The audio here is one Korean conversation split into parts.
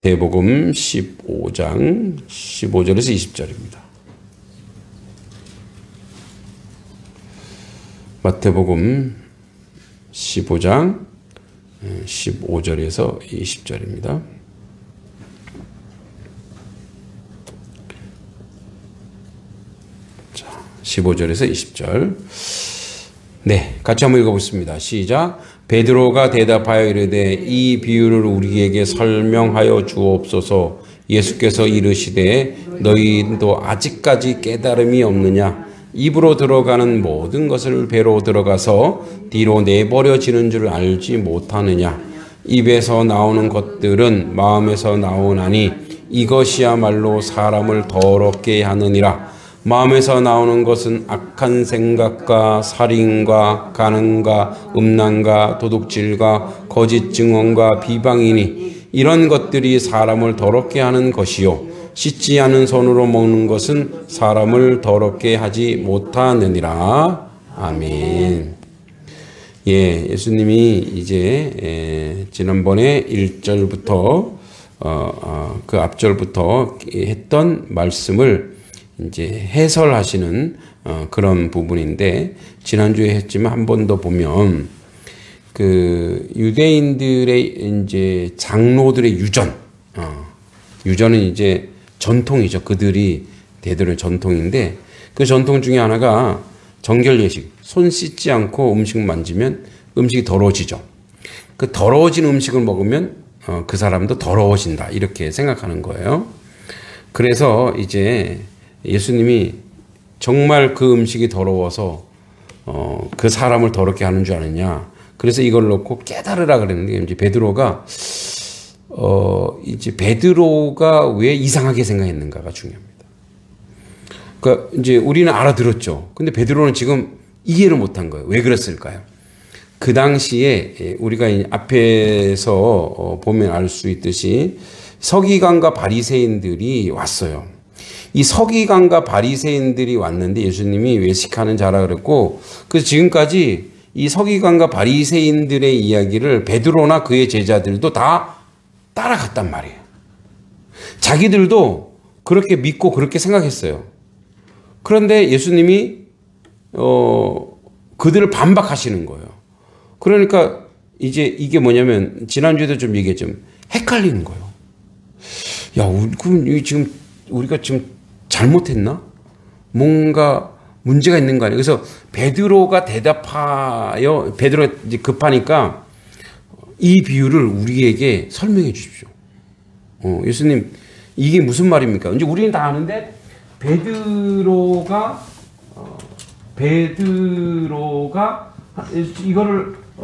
마태복음 15장 15절에서 20절입니다. 마태복음 15장 15절에서 20절입니다. 자, 15절에서 20절. 네, 같이 한번 읽어보겠습니다. 시작. 베드로가 대답하여 이르되 이 비유를 우리에게 설명하여 주옵소서. 예수께서 이르시되 너희도 아직까지 깨달음이 없느냐? 입으로 들어가는 모든 것을 배로 들어가서 뒤로 내버려지는 줄 알지 못하느냐? 입에서 나오는 것들은 마음에서 나오나니 이것이야말로 사람을 더럽게 하느니라. 마음에서 나오는 것은 악한 생각과 살인과 간음과 음란과 도둑질과 거짓 증언과 비방이니 이런 것들이 사람을 더럽게 하는 것이요 씻지 않은 손으로 먹는 것은 사람을 더럽게 하지 못하느니라. 아멘. 예, 예수님이 이제 지난번에 1절부터 그 앞절부터 했던 말씀을 이제 해설하시는 그런 부분인데, 지난주에 했지만 한 번 더 보면 그 유대인들의 이제 장로들의 유전은 이제 전통이죠. 그들이 대대로 전통인데, 그 전통 중에 하나가 정결 예식, 손 씻지 않고 음식 만지면 음식이 더러워지죠. 그 더러워진 음식을 먹으면 그 사람도 더러워진다, 이렇게 생각하는 거예요. 그래서 이제 예수님이 정말 그 음식이 더러워서 그 사람을 더럽게 하는 줄 아느냐. 그래서 이걸 놓고 깨달으라 그랬는데, 이제 베드로가 왜 이상하게 생각했는가가 중요합니다. 그러니까 이제 우리는 알아들었죠. 근데 베드로는 지금 이해를 못한 거예요. 왜 그랬을까요? 그 당시에 우리가 앞에서 보면 알 수 있듯이 서기관과 바리새인들이 왔어요. 이 서기관과 바리새인들이 왔는데 예수님이 외식하는 자라 그랬고, 그래서 지금까지 이 서기관과 바리새인들의 이야기를 베드로나 그의 제자들도 다 따라갔단 말이에요. 자기들도 그렇게 믿고 그렇게 생각했어요. 그런데 예수님이 그들을 반박하시는 거예요. 그러니까 이제 이게 뭐냐면, 지난주에도 좀 얘기했죠. 헷갈리는 거예요. 야, 그럼 지금 우리가 지금 잘못했나? 뭔가 문제가 있는 거 아니에요? 그래서 베드로가 베드로가 이제 급하니까 이 비유를 우리에게 설명해 주십시오. 예수님, 이게 무슨 말입니까? 이제 우리는 다 아는데, 베드로가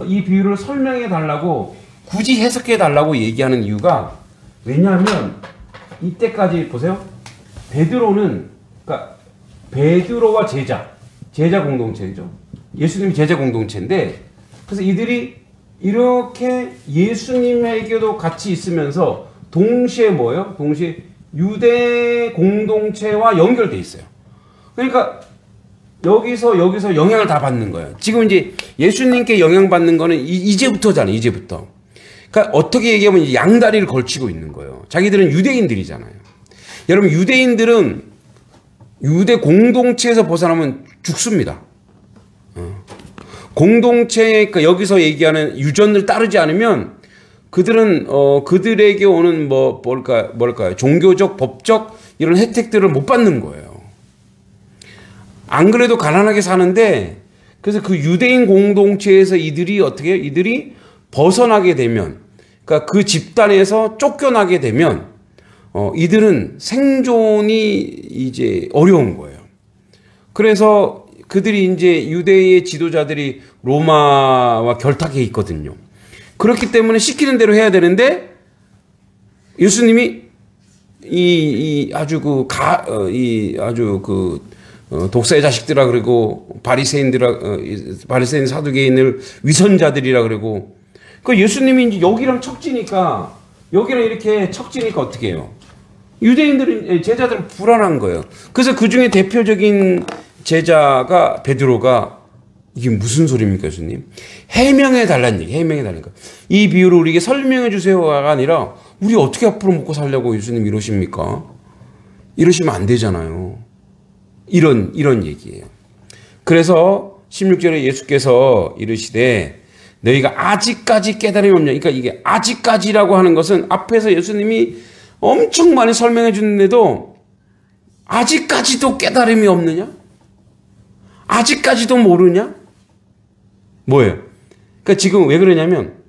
이 비유를 설명해 달라고, 굳이 해석해 달라고 얘기하는 이유가, 왜냐하면 이때까지 보세요. 그러니까 베드로와 제자 공동체죠. 예수님이 제자 공동체인데, 그래서 이들이 이렇게 예수님에게도 같이 있으면서 동시에 뭐예요? 동시에 유대 공동체와 연결돼 있어요. 그러니까 여기서 영향을 다 받는 거예요. 지금 이제 예수님께 영향받는 거는 이제부터잖아요. 이제부터. 그러니까 어떻게 얘기하면 이제 양다리를 걸치고 있는 거예요. 자기들은 유대인들이잖아요. 여러분, 유대인들은 유대 공동체에서 벗어나면 죽습니다. 공동체, 그러니까 여기서 얘기하는 유전을 따르지 않으면 그들은 그들에게 오는 뭘까요? 종교적, 법적 이런 혜택들을 못 받는 거예요. 안 그래도 가난하게 사는데, 그래서 그 유대인 공동체에서 이들이 벗어나게 되면, 그러니까 그 집단에서 쫓겨나게 되면 이들은 생존이 이제 어려운 거예요. 그래서 그들이 이제 유대의 지도자들이 로마와 결탁해 있거든요. 그렇기 때문에 시키는 대로 해야 되는데, 예수님이 독사의 자식들아 그러고, 바리새인 사두개인을 위선자들이라 그러고, 그 예수님이 이제 여기랑 이렇게 척지니까 어떻게 해요? 제자들은 불안한 거예요. 그래서 그 중에 대표적인 제자가 베드로가, 이게 무슨 소리입니까, 예수님? 해명해 달라는 얘기, 해명해 달라는 거. 이 비유를 우리에게 설명해 주세요가 아니라 우리 어떻게 앞으로 먹고 살려고 예수님 이러십니까? 이러시면 안 되잖아요. 이런 얘기예요. 그래서 16절에 예수께서 이르시되 너희가 아직까지 깨달음이 없냐. 그러니까 이게 아직까지라고 하는 것은 앞에서 예수님이 엄청 많이 설명해 주는데도 아직까지도 깨달음이 없느냐? 아직까지도 모르냐? 뭐예요? 그러니까 지금 왜 그러냐면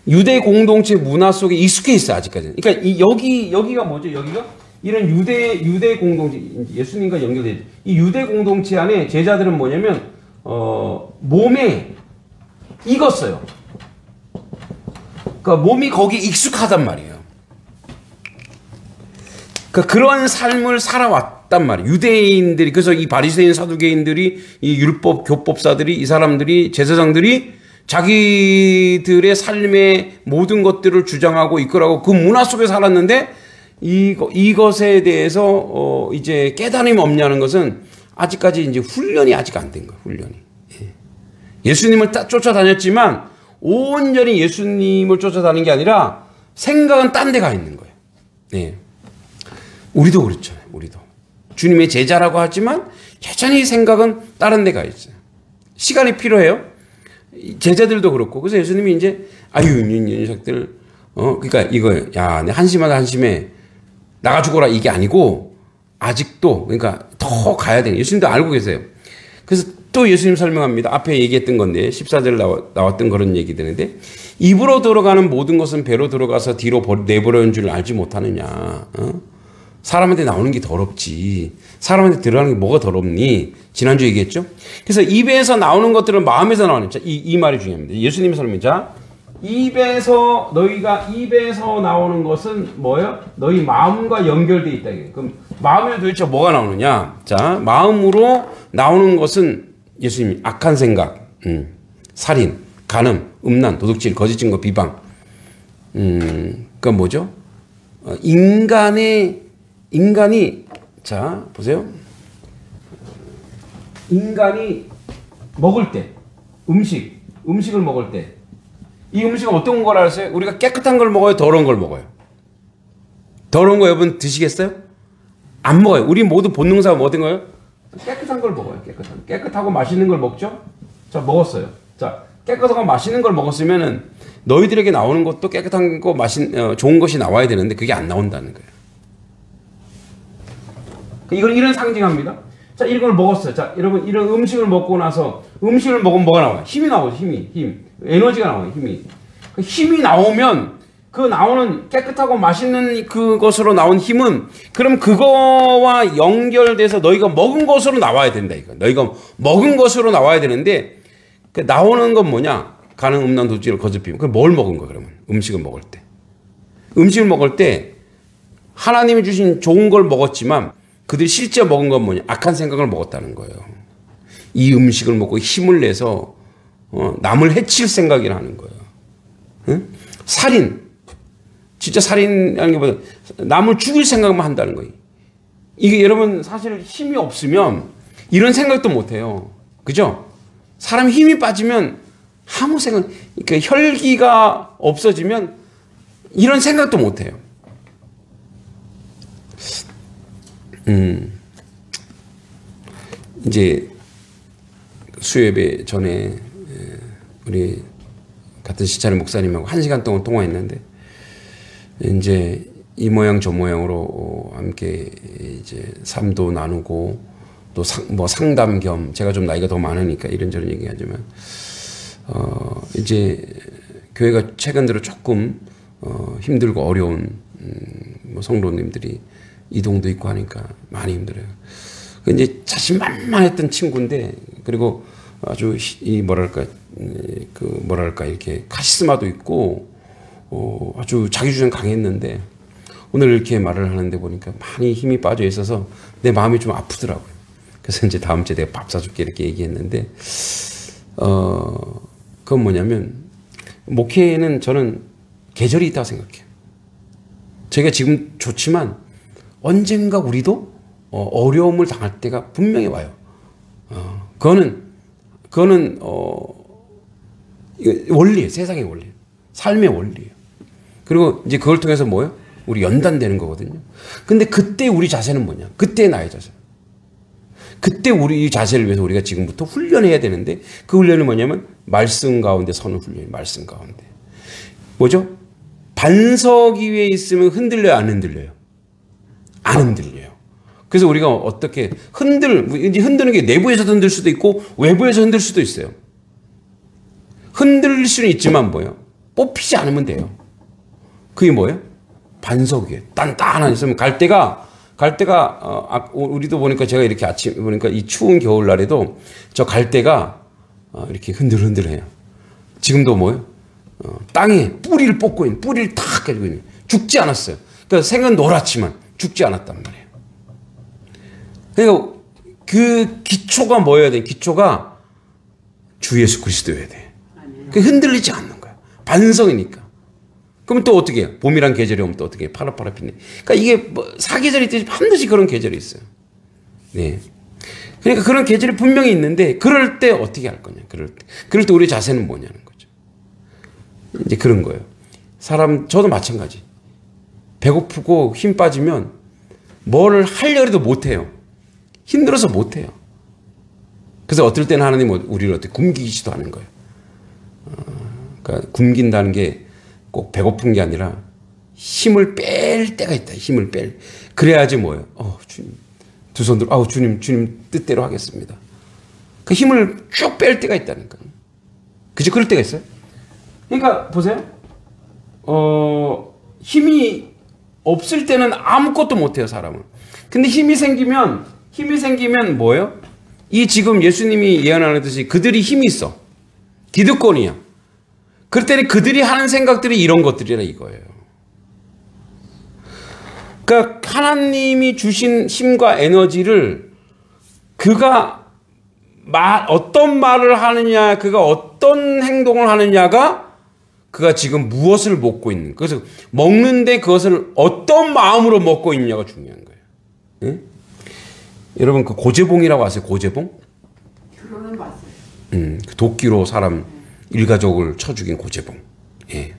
유대 공동체 문화 속에 익숙해 있어 아직까지는. 그러니까 여기가 뭐죠? 여기가 이런 유대 공동체 예수님과 연결돼. 이 유대 공동체 안에 제자들은 뭐냐면 몸에 익었어요. 그러니까 몸이 거기 익숙하단 말이에요. 그러니까 그런 삶을 살아왔단 말이에요. 유대인들이. 그래서 이 바리새인 사두개인들이 이 율법 교법사들이 이 사람들이 제사장들이 자기들의 삶의 모든 것들을 주장하고 이끌어가고 그 문화 속에 살았는데 이것에 대해서 이제 깨달음이 없냐는 것은 아직까지 이제 훈련이 아직 안 된 거예요. 훈련이. 예수님을 쫓아다녔지만 온전히 예수님을 쫓아다니는 게 아니라 생각은 딴 데 가 있는 거예요. 네. 우리도 그렇잖아요. 우리도 주님의 제자라고 하지만 여전히 생각은 다른 데 가 있어요. 시간이 필요해요. 제자들도 그렇고. 그래서 예수님이 이제 아유 이 녀석들 그러니까 이거예요. 야, 내 한심하다 한심해. 나가 죽어라 이게 아니고 아직도 그러니까 더 가야 돼. 예수님도 알고 계세요. 그래서 또 예수님 설명합니다. 앞에 얘기했던 건데 14절 나왔던 그런 얘기 되는데 입으로 들어가는 모든 것은 배로 들어가서 뒤로 내버려온 줄 알지 못하느냐. 사람한테 나오는 게 더럽지. 사람한테 들어가는 게 뭐가 더럽니? 지난주 얘기했죠. 그래서 입에서 나오는 것들은 마음에서 나오는. 자, 이 말이 중요합니다. 예수님의 설명. 자, 너희가 입에서 나오는 것은 뭐예요? 너희 마음과 연결되어 있다. 그럼 마음에 도대체 뭐가 나오느냐? 자, 마음으로 나오는 것은 예수님이 악한 생각, 살인, 간음, 음란, 도둑질, 거짓 증거, 비방. 그건 뭐죠? 인간이 자 보세요. 인간이 먹을 때 음식을 먹을 때 이 음식은 어떤 걸 알았어요? 우리가 깨끗한 걸 먹어요? 더러운 걸 먹어요? 더러운 거 여러분 드시겠어요? 안 먹어요. 우리 모두 본능사가 뭐든 거예요? 깨끗한 걸 먹어요. 깨끗하고 맛있는 걸 먹죠? 자, 먹었어요. 자, 깨끗하고 맛있는 걸 먹었으면은 너희들에게 나오는 것도 깨끗한 거 좋은 것이 나와야 되는데 그게 안 나온다는 거예요. 이걸 이런 상징합니다. 자, 이걸 먹었어요. 자, 여러분 이런 음식을 먹고 나서 음식을 먹으면 뭐가 나와요? 힘이 나오죠. 힘. 에너지가 나와요. 힘이 나오면 그 나오는 깨끗하고 맛있는 그것으로 나온 힘은 그럼 그거와 연결돼서 너희가 먹은 것으로 나와야 된다. 이거. 너희가 먹은 것으로 나와야 되는데 그 나오는 건 뭐냐? 간음, 음란, 도둑질, 거짓, 비방. 그럼 뭘 먹은 거야 그러면? 음식을 먹을 때 하나님이 주신 좋은 걸 먹었지만 그들이 실제 먹은 건 뭐냐? 악한 생각을 먹었다는 거예요. 이 음식을 먹고 힘을 내서 남을 해칠 생각이라 하는 거예요. 응? 살인. 진짜 살인하는 게 보다 남을 죽일 생각만 한다는 거예요. 이게 여러분 사실 힘이 없으면 이런 생각도 못 해요. 그죠? 사람이 힘이 빠지면 아무 생각, 그러니까 혈기가 없어지면 이런 생각도 못 해요. 이제 수요예배 전에 우리 같은 시차의 목사님하고 1시간 동안 통화했는데 이제 이 모양 저 모양으로 함께 이제 삶도 나누고 또 뭐 상담 겸 제가 좀 나이가 더 많으니까 이런저런 얘기하지만 이제 교회가 최근 들어 조금 힘들고 어려운 뭐 성도님들이 이동도 있고 하니까 많이 힘들어요. 이제 자신만만했던 친구인데 그리고 아주 뭐랄까 이렇게 카리스마도 있고 아주 자기 주장 강했는데 오늘 이렇게 말을 하는데 보니까 많이 힘이 빠져 있어서 내 마음이 좀 아프더라고요. 그래서 이제 다음 주에 내가 밥 사줄게 이렇게 얘기했는데 그건 뭐냐면 목회에는 저는 계절이 있다고 생각해요. 저희가 지금 좋지만 언젠가 우리도 어려움을 당할 때가 분명히 와요. 그거는 원리예요. 세상의 원리. 삶의 원리예요. 그리고 이제 그걸 통해서 뭐예요? 우리 연단되는 거거든요. 근데 그때 우리 자세는 뭐냐? 그때 나의 자세. 그때 우리 이 자세를 위해서 우리가 지금부터 훈련해야 되는데 그 훈련이 뭐냐면 말씀 가운데 서는 훈련이 말씀 가운데. 뭐죠? 반석 위에 있으면 흔들려요, 안 흔들려요? 안 흔들려요. 그래서 우리가 어떻게 이제 흔드는 게 내부에서 흔들 수도 있고 외부에서 흔들 수도 있어요. 흔들릴 수는 있지만 뭐예요? 뽑히지 않으면 돼요. 그게 뭐예요? 반석 위에 단단한 있으면 갈대가 우리도 보니까 제가 이렇게 아침 보니까 이 추운 겨울날에도 저 갈대가 이렇게 흔들흔들해요. 지금도 뭐예요? 땅에 뿌리를 뽑고 있는, 뿌리를 탁 가지고 있는, 죽지 않았어요. 그러니까 생은 노랗지만 죽지 않았단 말이에요. 그러니까 그 기초가 뭐여야 돼? 기초가 주 예수 그리스도여야 돼. 그 흔들리지 않는 거야. 반성이니까. 그러면 또 어떻게 해요? 봄이란 계절이 오면 또 어떻게 해요? 파랗파랗 빛내. 그러니까 이게 뭐 사계절이 있듯이 반드시 그런 계절이 있어요. 네. 그러니까 그런 계절이 분명히 있는데 그럴 때 어떻게 할 거냐? 그럴 때 우리 자세는 뭐냐는 거죠. 이제 그런 거예요. 저도 마찬가지. 배고프고 힘 빠지면 뭐를 하려고 해도 못해요. 힘들어서 못해요. 그래서 어떨 때는 하나님은 우리를 어떻게 굶기시도 하는 거예요. 그러니까 굶긴다는 게 꼭 배고픈 게 아니라 힘을 뺄 때가 있다. 힘을 뺄. 그래야지 뭐예요? 주님. 두 손 들어. 주님 뜻대로 하겠습니다. 그 힘을 쭉 뺄 때가 있다니까요. 그죠? 그럴 때가 있어요. 그러니까 보세요. 힘이 없을 때는 아무것도 못해요, 사람은. 근데 힘이 생기면 뭐예요? 이 지금 예수님이 예언하듯이 그들이 힘이 있어. 기득권이야. 그럴 때는 그들이 하는 생각들이 이런 것들이라 이거예요. 그러니까 하나님이 주신 힘과 에너지를 그가 어떤 말을 하느냐, 그가 어떤 행동을 하느냐가 그가 지금 무엇을 먹고 있는. 그래서 먹는데 그것을 어떤 마음으로 먹고 있느냐가 중요한 거예요. 네? 여러분 그 고재봉이라고 아세요? 고재봉? 들어는 봤어요. 그 도끼로 사람 일가족을 쳐 죽인 고재봉. 예.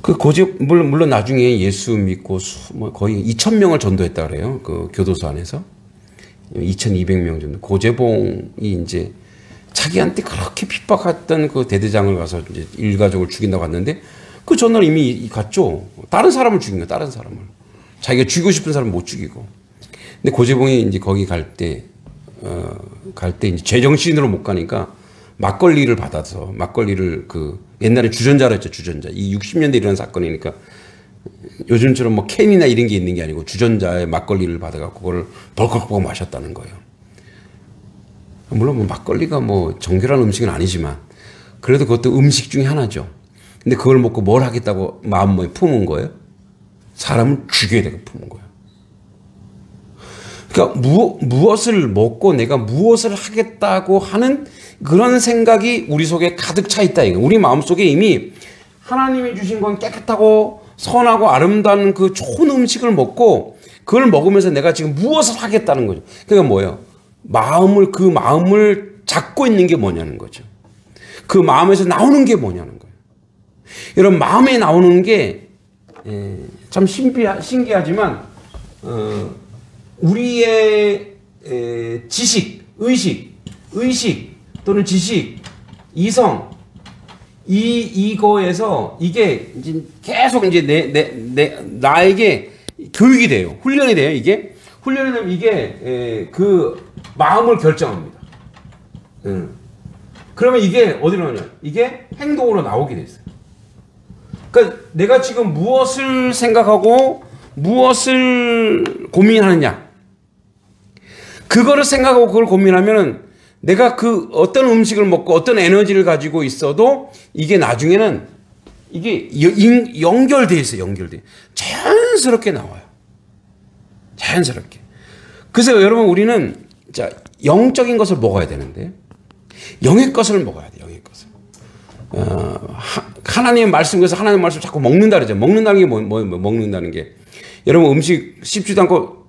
그 물론 나중에 예수 믿고 거의 2,000명을 전도했다 그래요. 그 교도소 안에서 2,200명 정도. 고재봉이 이제 자기한테 그렇게 핍박했던 그 대대장을 가서 이제 일가족을 죽인다고 갔는데 그 전날 이미 갔죠. 다른 사람을 죽인 거야. 다른 사람을. 자기가 죽이고 싶은 사람을 못 죽이고. 근데 고재봉이 이제 거기 갈 때 이제 제정신으로 못 가니까 막걸리를 받아서 막걸리를 옛날에 주전자로 했죠. 주전자. 이 60년대 일어난 사건이니까 요즘처럼 뭐 캔이나 이런 게 있는 게 아니고 주전자에 막걸리를 받아갖고 그걸 벌컥벌컥 마셨다는 거예요. 물론 뭐 막걸리가 뭐 정결한 음식은 아니지만 그래도 그것도 음식 중에 하나죠. 근데 그걸 먹고 뭘 하겠다고 마음에 품은 거예요? 사람을 죽여야 되고 품은 거예요. 그러니까 무엇을 먹고 내가 무엇을 하겠다고 하는 그런 생각이 우리 속에 가득 차 있다. 이거. 우리 마음속에 이미 하나님이 주신 건 깨끗하고 선하고 아름다운 그 좋은 음식을 먹고 그걸 먹으면서 내가 지금 무엇을 하겠다는 거죠. 그러니까 뭐예요? 그 마음을 잡고 있는 게 뭐냐는 거죠. 그 마음에서 나오는 게 뭐냐는 거예요. 여러분 마음에 나오는 게 참 신기하지만 우리의 지식, 의식 또는 지식, 이성 이거에서 이게 이제 계속 이제 나에게 교육이 돼요. 훈련이 돼요. 이게 훈련이 되면 이게 그 마음을 결정합니다. 그러면 이게 어디로 가냐? 이게 행동으로 나오게 돼 있어요. 그러니까 내가 지금 무엇을 생각하고 무엇을 고민하느냐? 그거를 생각하고 그걸 고민하면은 내가 그 어떤 음식을 먹고 어떤 에너지를 가지고 있어도 이게 나중에는 이게 연결돼 있어요. 연결돼. 자연스럽게 나와요. 자연스럽게. 그래서 여러분 우리는 자 영적인 것을 먹어야 되는데 영의 것을 먹어야 돼요. 영의 것을. 하나님의 말씀에서 하나님의 말씀을 자꾸 먹는다 그러죠. 먹는다는 게 먹는다는 게 여러분 음식 씹지도 않고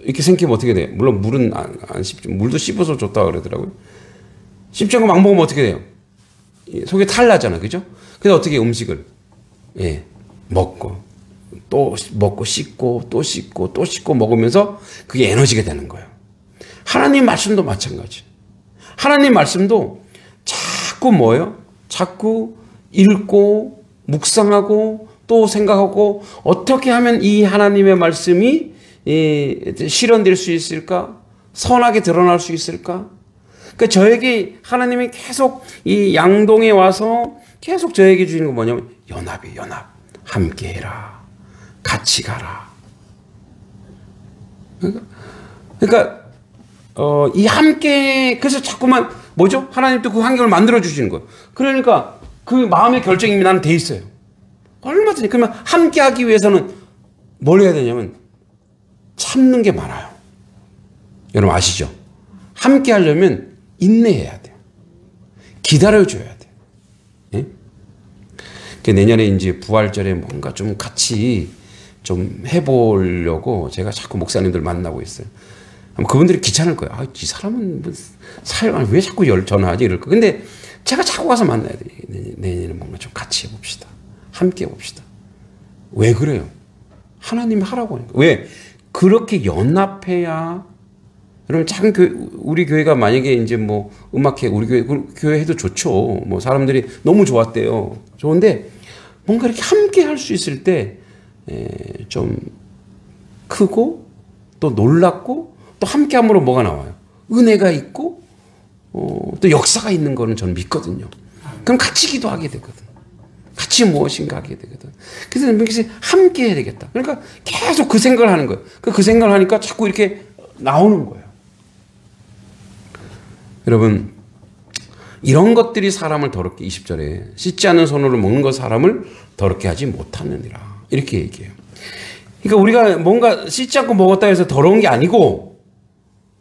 이렇게 생기면 어떻게 돼요? 물론 물은 안 씹죠. 물도 씹어서 좋다 그러더라고요. 씹지 않고 막 먹으면 어떻게 돼요? 속에 탈 나잖아. 그죠? 그래서 어떻게 음식을 먹고 또 먹고 씻고 또 씻고 또 씻고 먹으면서 그게 에너지가 되는 거예요. 하나님 말씀도 마찬가지. 하나님 말씀도 자꾸 뭐예요? 자꾸 읽고 묵상하고 또 생각하고 어떻게 하면 이 하나님의 말씀이 실현될 수 있을까? 선하게 드러날 수 있을까? 그러니까 저에게 하나님이 계속 이 양동에 와서 계속 저에게 주시는 건 뭐냐면 연합이에요. 연합. 함께 해라. 같이 가라. 그러니까 이 함께 그래서 자꾸만 뭐죠? 하나님도 그 환경을 만들어 주시는 거예요. 그러니까 그 마음의 결정이 이미 나는 돼 있어요. 얼마든지. 그러면 함께 하기 위해서는 뭘 해야 되냐면 참는 게 많아요. 여러분 아시죠? 함께 하려면 인내해야 돼요. 기다려줘야 돼요. 예? 내년에 이제 부활절에 뭔가 좀 같이 좀 해보려고 제가 자꾸 목사님들 만나고 있어요. 그분들이 귀찮을 거예요. 아, 이 사람은 사역을 왜 자꾸 전화하지? 이럴 거예요. 근데 제가 자꾸 가서 만나야 돼요. 내년에 뭔가 좀 같이 해봅시다. 함께 해봅시다. 왜 그래요? 하나님이 하라고 하니까. 왜? 그렇게 연합해야, 여러분, 작은 교회, 우리 교회가 만약에 이제 뭐 음악회, 우리 교회 해도 좋죠. 뭐 사람들이 너무 좋았대요. 좋은데, 뭔가 이렇게 함께 할 수 있을 때, 좀 크고, 또 놀랍고, 또 함께 함으로 뭐가 나와요? 은혜가 있고, 또 역사가 있는 거는 저는 믿거든요. 그럼 같이 기도하게 되거든. 같이 무엇인가 하게 되거든. 그래서 함께 해야 되겠다. 그러니까 계속 그 생각을 하는 거예요. 그 생각을 하니까 자꾸 이렇게 나오는 거예요. 여러분, 이런 것들이 사람을 더럽게 20절에 씻지 않은 손으로 먹는 것 사람을 더럽게 하지 못하느니라. 이렇게 얘기해요. 그러니까 우리가 뭔가 씻지 않고 먹었다 해서 더러운 게 아니고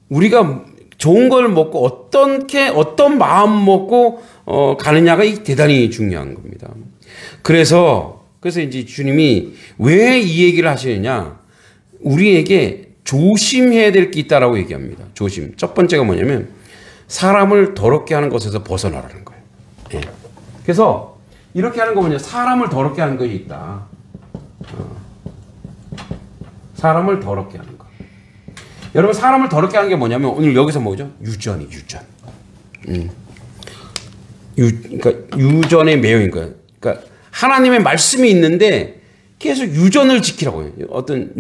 우리가 좋은 걸 먹고 어떤 마음 먹고 가느냐가 대단히 중요한 겁니다. 그래서 이제 주님이 왜 이 얘기를 하시느냐? 우리에게 조심해야 될 게 있다라고 얘기합니다. 조심. 첫 번째가 뭐냐면 사람을 더럽게 하는 것에서 벗어나라는 거예요. 예. 그래서 이렇게 하는 거 뭐냐? 사람을 더럽게 하는 것이 있다. 사람을 더럽게 하는 거. 여러분 사람을 더럽게 하는 게 뭐냐면 오늘 여기서 뭐죠? 유전이 유전. 그러니까 유전의 매형인 거예요. 그러니까 하나님의 말씀이 있는데 계속 유전을 지키라고 해요. 어떤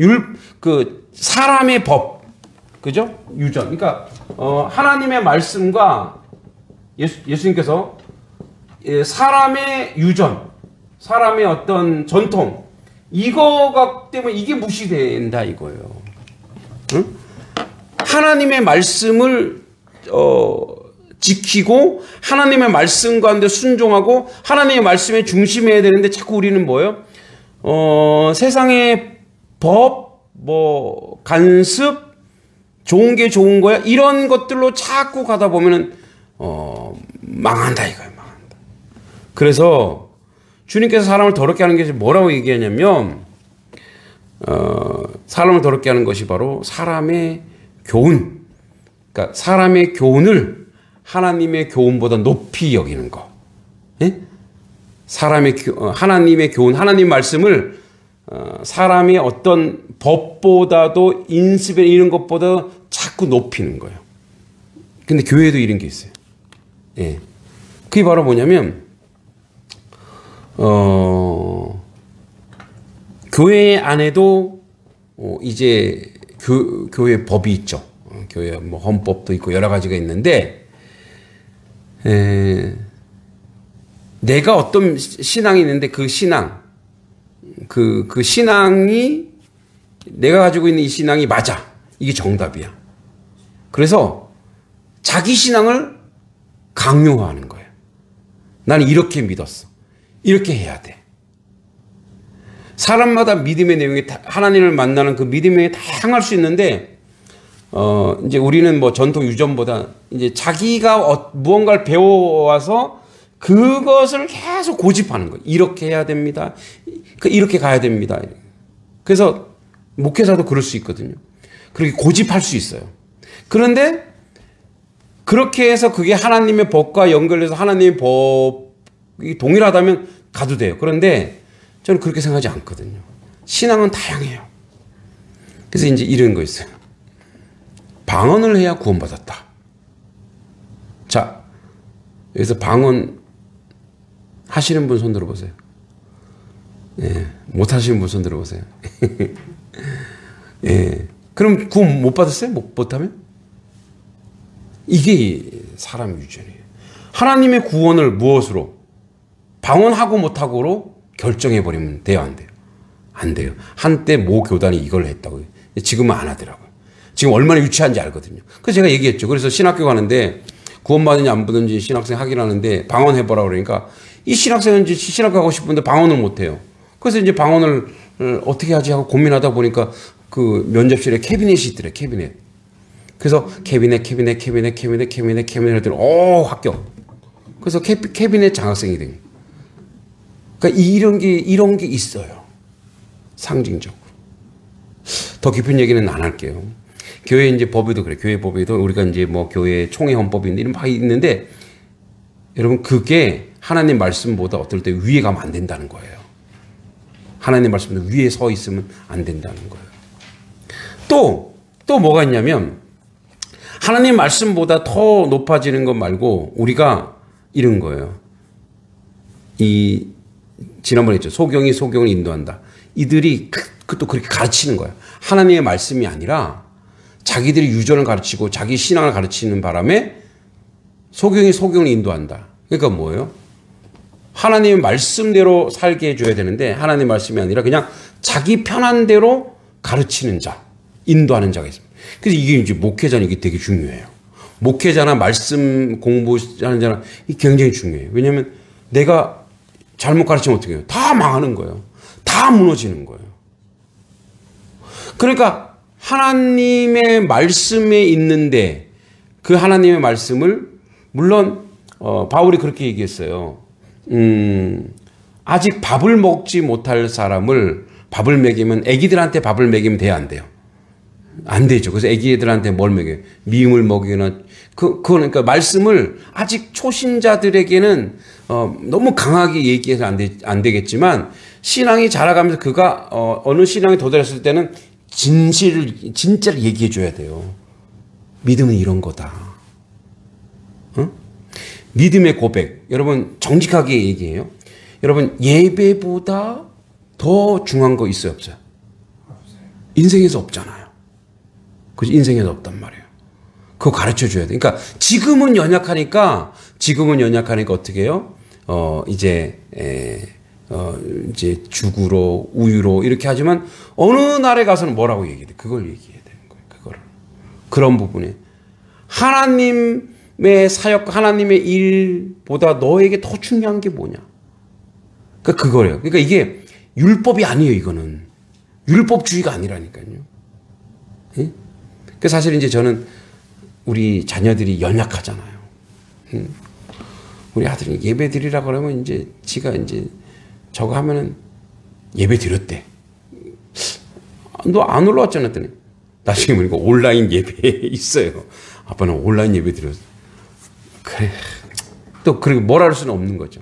사람의 법, 그죠? 유전. 그러니까 하나님의 말씀과 예수님께서 사람의 유전, 사람의 어떤 전통 이거가 때문에 이게 무시된다 이거예요. 응? 하나님의 말씀을 지키고 하나님의 말씀 가운데 순종하고 하나님의 말씀에 중심해야 되는데 자꾸 우리는 뭐예요? 세상의 법, 간습, 좋은 게 좋은 거야 이런 것들로 자꾸 가다 보면은 망한다 이거예요. 망한다. 그래서 주님께서 사람을 더럽게 하는 게 뭐라고 얘기하냐면 사람을 더럽게 하는 것이 바로 사람의 교훈. 그러니까 사람의 교훈을 하나님의 교훈보다 높이 여기는 거. 예? 하나님의 교훈, 하나님 말씀을 사람의 어떤 법보다도 인습에 이런 것보다 자꾸 높이는 거예요. 근데 교회도 이런 게 있어요. 예. 그게 바로 뭐냐면 교회 안에도 이제 교회 법이 있죠. 교회 뭐 헌법도 있고 여러 가지가 있는데 내가 어떤 신앙이 있는데 그 신앙 그 신앙이 내가 가지고 있는 이 신앙이 맞아. 이게 정답이야. 그래서 자기 신앙을 강요하는 거예요. 나는 이렇게 믿었어. 이렇게 해야 돼. 사람마다 믿음의 내용이 하나님을 만나는 그 믿음의 내용이 다양할 수 있는데 이제 우리는 뭐 전통 유전보다 이제 자기가 무언가를 배워와서 그것을 계속 고집하는 거예요. 이렇게 해야 됩니다. 이렇게 가야 됩니다. 그래서 목회자도 그럴 수 있거든요. 그렇게 고집할 수 있어요. 그런데 그렇게 해서 그게 하나님의 법과 연결해서 하나님의 법이 동일하다면 가도 돼요. 그런데 저는 그렇게 생각하지 않거든요. 신앙은 다양해요. 그래서 이제 이런 거 있어요. 방언을 해야 구원받았다. 자, 여기서 방언 하시는 분 손 들어보세요. 예, 못 하시는 분 손 들어보세요. 예, 그럼 구원 못 받았어요? 못하면? 이게 사람 유전이에요. 하나님의 구원을 무엇으로? 방언하고 못하고로 결정해버리면 돼요, 안 돼요? 안 돼요. 한때 모 교단이 이걸 했다고요. 지금은 안 하더라고요. 지금 얼마나 유치한지 알거든요. 그래서 제가 얘기했죠. 그래서 신학교 가는데 구원받는지 안 받는지 신학생 하긴 하는데 방언해보라 그러니까 이 신학생은 이제 신학 가고 싶은데 방언을 못해요. 그래서 이제 방언을 어떻게 하지 하고 고민하다 보니까 그 면접실에 캐비넷이 있더래, 캐비넷. 그래서 캐비넷 했더니 합격. 그래서 캐비넷 장학생이 된 거예요. 그러니까 이런 게 있어요. 상징적으로. 더 깊은 얘기는 안 할게요. 교회 이제 법에도 그래. 교회 법에도 우리가 이제 뭐 교회 총회 헌법인데 이런 막 있는데 여러분 그게 하나님 말씀보다 어떨 때 위에 가면 안 된다는 거예요. 하나님 말씀보다 위에 서 있으면 안 된다는 거예요. 또 뭐가 있냐면 하나님 말씀보다 더 높아지는 것 말고 우리가 이런 거예요. 지난번에 했죠. 소경을 인도한다. 이들이 또 그렇게 가르치는 거예요. 하나님의 말씀이 아니라 자기들이 유전을 가르치고 자기 신앙을 가르치는 바람에 소경을 인도한다. 그러니까 뭐예요? 하나님의 말씀대로 살게 해줘야 되는데 하나님의 말씀이 아니라 그냥 자기 편한 대로 가르치는 자, 인도하는 자가 있습니다. 그래서 이게 이제 목회자는 이게 되게 중요해요. 목회자나 말씀 공부하는 자는 이게 굉장히 중요해요. 왜냐하면 내가 잘못 가르치면 어떻게 해요? 다 망하는 거예요. 다 무너지는 거예요. 그러니까 하나님의 말씀에 있는데 그 하나님의 말씀을 물론 바울이 그렇게 얘기했어요. 아직 밥을 먹지 못할 사람을 밥을 먹이면 애기들한테 밥을 먹이면 돼요, 안 돼요? 안 되죠. 그래서 애기들한테 뭘 먹여요? 미음을 먹이거나 그러니까 말씀을 아직 초신자들에게는 너무 강하게 얘기해서 안 되겠지만 신앙이 자라가면서 그가 어느 신앙에 도달했을 때는 진짜를 얘기해 줘야 돼요. 믿음은 이런 거다. 어? 믿음의 고백. 여러분 정직하게 얘기해요. 여러분 예배보다 더 중요한 거 있어요, 없어요? 인생에서 없잖아요. 그죠? 인생에서 없단 말이에요. 그거 가르쳐 줘야 돼. 그러니까 지금은 연약하니까 어떻게 해요? 이제 죽으로 우유로 이렇게 하지만 어느 날에 가서는 뭐라고 얘기해? 그걸 얘기해야 되는 거예요. 그거를. 그런 부분에 하나님의 사역, 하나님의 일보다 너에게 더 중요한 게 뭐냐? 그러니까 그거예요. 그러니까 이게 율법이 아니에요. 이거는 율법주의가 아니라니까요. 예? 그 사실 이제 저는 우리 자녀들이 연약하잖아요. 우리 아들이 예배 드리라 그러면 이제 지가 이제 저거 하면은 예배 드렸대. 너 안 올라왔잖아 했더니 나중에 보니까 온라인 예배 있어요. 아빠는 온라인 예배 드렸어. 그래. 또 그리고 뭐라 할 수는 없는 거죠.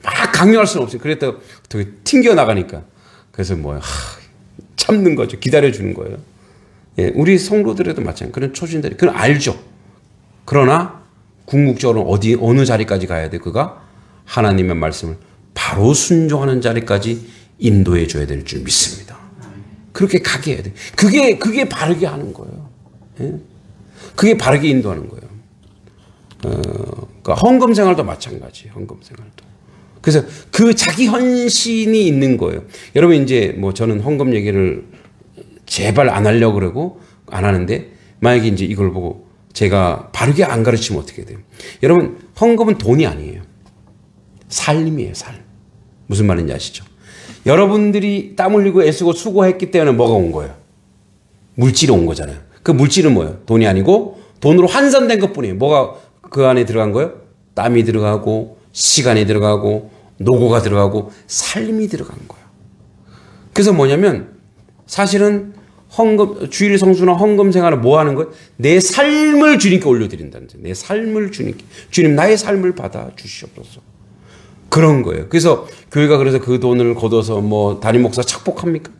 막 강요할 수는 없어요. 그랬다가 되게 튕겨 나가니까. 그래서 뭐야 참는 거죠. 기다려주는 거예요. 예, 우리 성도들에도 마찬가지. 그런 초신들이 그건 알죠. 그러나 궁극적으로 어느 자리까지 가야 돼? 그가 하나님의 말씀을 바로 순종하는 자리까지 인도해 줘야 될 줄 믿습니다. 그렇게 가게 해야 돼. 그게 바르게 하는 거예요. 예? 그게 바르게 인도하는 거예요. 그러니까 헌금 생활도 마찬가지예요. 헌금 생활도. 그래서 그 자기 헌신이 있는 거예요. 여러분 이제 뭐 저는 헌금 얘기를 제발 안 하려고 그러고 안 하는데 만약에 이제 이걸 보고 제가 바르게 안 가르치면 어떻게 돼요? 여러분 헌금은 돈이 아니에요. 삶이에요. 삶. 무슨 말인지 아시죠? 여러분들이 땀 흘리고 애쓰고 수고했기 때문에 뭐가 온 거예요? 물질이 온 거잖아요. 그 물질은 뭐예요? 돈이 아니고 돈으로 환산된 것뿐이에요. 뭐가 그 안에 들어간 거예요? 땀이 들어가고 시간이 들어가고 노고가 들어가고 삶이 들어간 거예요. 그래서 뭐냐면 사실은 헌금, 주일 성수나 헌금 생활을 뭐 하는 거예요? 내 삶을 주님께 올려드린다는 거예요. 내 삶을 주님 나의 삶을 받아 주시옵소서. 그런 거예요. 그래서 교회가 그래서 그 돈을 걷어서 뭐 담임 목사 착복합니까?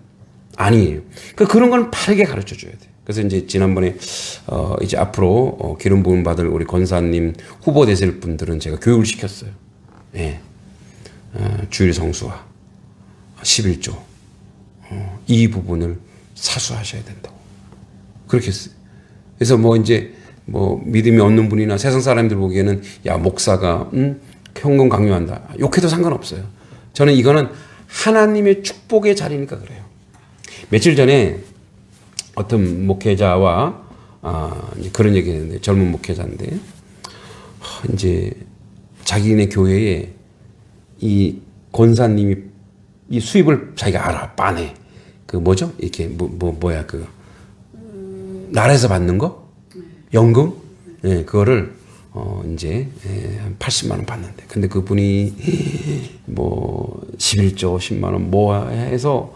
아니에요. 그러니까 그런 건 바르게 가르쳐 줘야 돼요. 그래서 이제 지난번에 이제 앞으로 기름 부음 받을 우리 권사님 후보 되실 분들은 제가 교육을 시켰어요. 예. 주일 성수와 11조 이 부분을 사수하셔야 된다고 그렇게 했어요. 그래서 뭐 이제 뭐 믿음이 없는 분이나 세상 사람들 보기에는 야 목사가 현금 강요한다 욕해도 상관없어요. 저는 이거는 하나님의 축복의 자리니까 그래요. 며칠 전에 어떤 목회자와 이제 그런 얘기했는데 젊은 목회자인데 이제 자기네 교회에 이 권사님이 이 수입을 자기가 알아 빠네 그 뭐죠 이렇게 뭐야 그 나라에서 받는 거 연금 예 그거를 이제 한 80만 원 받는데 근데 그분이 뭐 11조 10만 원 뭐 해서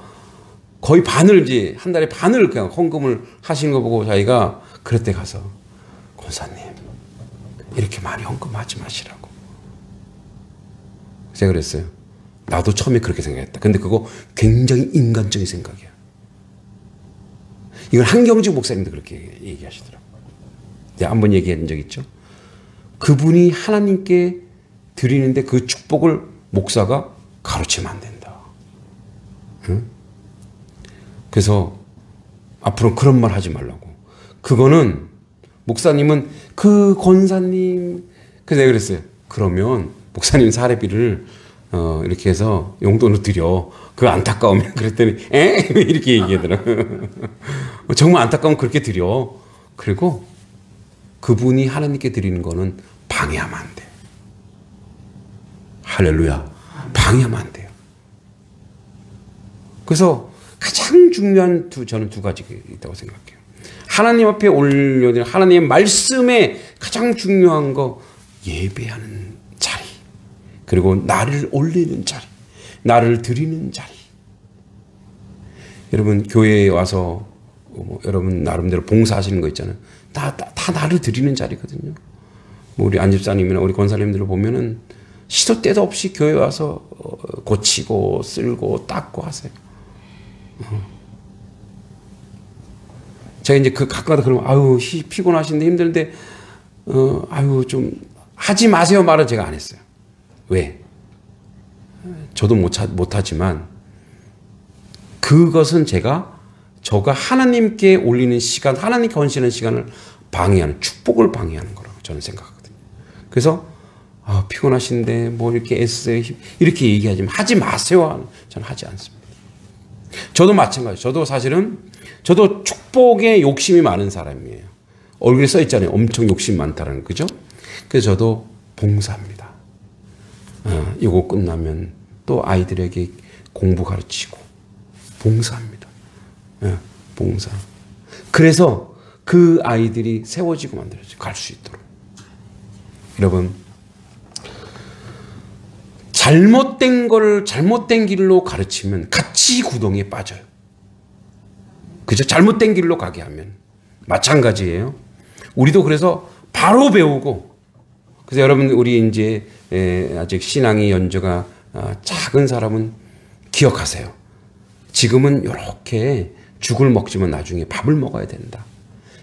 거의 반을 이제 한 달에 반을 그냥 헌금을 하시는 거 보고 자기가 그럴 때 가서 권사님 이렇게 많이 헌금하지 마시라고 제가 그랬어요. 나도 처음에 그렇게 생각했다. 근데 그거 굉장히 인간적인 생각이야. 이건 한경직 목사님도 그렇게 얘기하시더라고요. 내가 한번 얘기한 적 있죠. 그분이 하나님께 드리는데 그 축복을 목사가 가르치면 안 된다. 응? 그래서 앞으로 그런 말 하지 말라고. 그거는 목사님은 그 권사님 그래서 내가 그랬어요. 그러면 목사님 사례비를 이렇게 해서 용돈을 드려. 그 안타까우면 그랬더니 에? 이렇게 얘기하더라고요. 정말 안타까우면 그렇게 드려. 그리고 그분이 하나님께 드리는 거는 방해하면 안 돼. 할렐루야. 방해하면 안 돼요. 그래서 가장 중요한 저는 두 가지가 있다고 생각해요. 하나님 앞에 올려드리는 하나님의 말씀에 가장 중요한 거 예배하는 자리. 그리고 나를 올리는 자리. 나를 드리는 자리. 여러분 교회에 와서 여러분 나름대로 봉사하시는 거 있잖아요. 다 나를 드리는 자리거든요. 뭐 우리 안 집사님이나 우리 권사님들을 보면은 시도 때도 없이 교회 와서 고치고 쓸고 닦고 하세요. 제가 이제 그 가끔가다 그러면 아유 피곤하신데 힘든데 아유 좀 하지 마세요 말은 제가 안 했어요. 왜? 저도 못하지만 그것은 저가 하나님께 올리는 시간, 하나님께 헌신하는 시간을 방해하는, 축복을 방해하는 거라고 저는 생각하거든요. 그래서 피곤하신데 뭐 이렇게 애쓰세요 이렇게 얘기하지만 하지 마세요. 저는 하지 않습니다. 저도 마찬가지. 저도 사실은 저도 축복에 욕심이 많은 사람이에요. 얼굴에 써 있잖아요. 엄청 욕심 많다라는 그죠? 그래서 저도 봉사합니다. 이거 끝나면 또 아이들에게 공부 가르치고 봉사합니다. 봉사. 그래서 그 아이들이 세워지고 만들어지고 갈 수 있도록. 여러분 잘못된 거를 잘못된 길로 가르치면 같이 구덩이에 빠져요. 그죠? 잘못된 길로 가게 하면 마찬가지예요. 우리도 그래서 바로 배우고 그래서 여러분 우리 이제 아직 신앙의 연조가 작은 사람은 기억하세요. 지금은 이렇게 죽을 먹지만 나중에 밥을 먹어야 된다.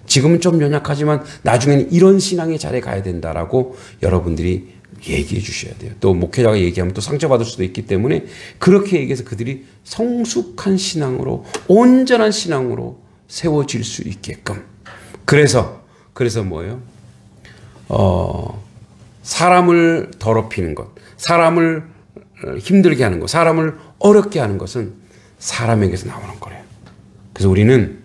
지금은 좀 연약하지만 나중에는 이런 신앙의 자리에 가야 된다라고 여러분들이 얘기해 주셔야 돼요. 또 목회자가 얘기하면 또 상처받을 수도 있기 때문에 그렇게 얘기해서 그들이 성숙한 신앙으로 온전한 신앙으로 세워질 수 있게끔. 그래서 뭐예요? 사람을 더럽히는 것, 사람을 힘들게 하는 것, 사람을 어렵게 하는 것은 사람에게서 나오는 거래요. 그래서 우리는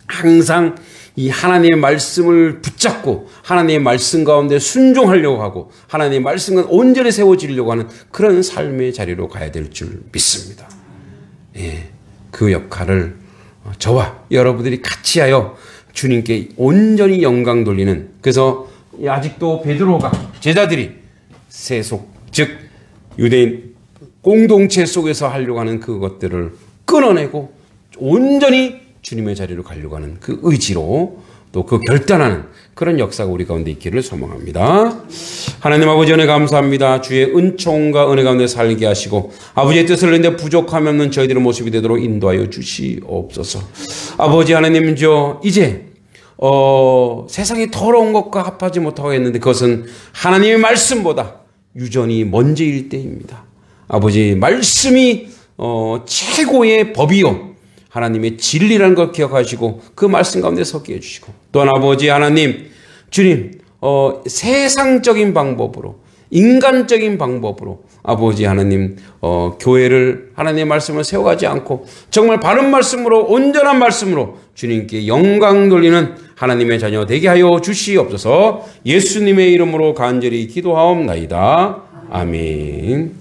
항상 이 하나님의 말씀을 붙잡고 하나님의 말씀 가운데 순종하려고 하고 하나님의 말씀과 온전히 세워지려고 하는 그런 삶의 자리로 가야 될 줄 믿습니다. 예, 그 역할을 저와 여러분들이 같이 하여 주님께 온전히 영광 돌리는 그래서 아직도 베드로가 제자들이 세속 즉 유대인 공동체 속에서 하려고 하는 그것들을 끊어내고 온전히 주님의 자리로 가려고 하는 그 의지로 또 그 결단하는 그런 역사가 우리 가운데 있기를 소망합니다. 하나님 아버지 은혜 감사합니다. 주의 은총과 은혜 가운데 살게 하시고 아버지의 뜻을 내는데 부족함이 없는 저희들의 모습이 되도록 인도하여 주시옵소서. 아버지 하나님 이제 세상이 더러운 것과 합하지 못하고 했는데 그것은 하나님의 말씀보다 유전이 먼저일 때입니다. 아버지 말씀이 최고의 법이요 하나님의 진리라는 걸 기억하시고 그 말씀 가운데 섞게 해주시고 또한 아버지 하나님 주님 세상적인 방법으로 인간적인 방법으로 아버지 하나님 교회를 하나님의 말씀을 세워가지 않고 정말 바른 말씀으로 온전한 말씀으로 주님께 영광 돌리는 하나님의 자녀 되게 하여 주시옵소서. 예수님의 이름으로 간절히 기도하옵나이다. 아멘.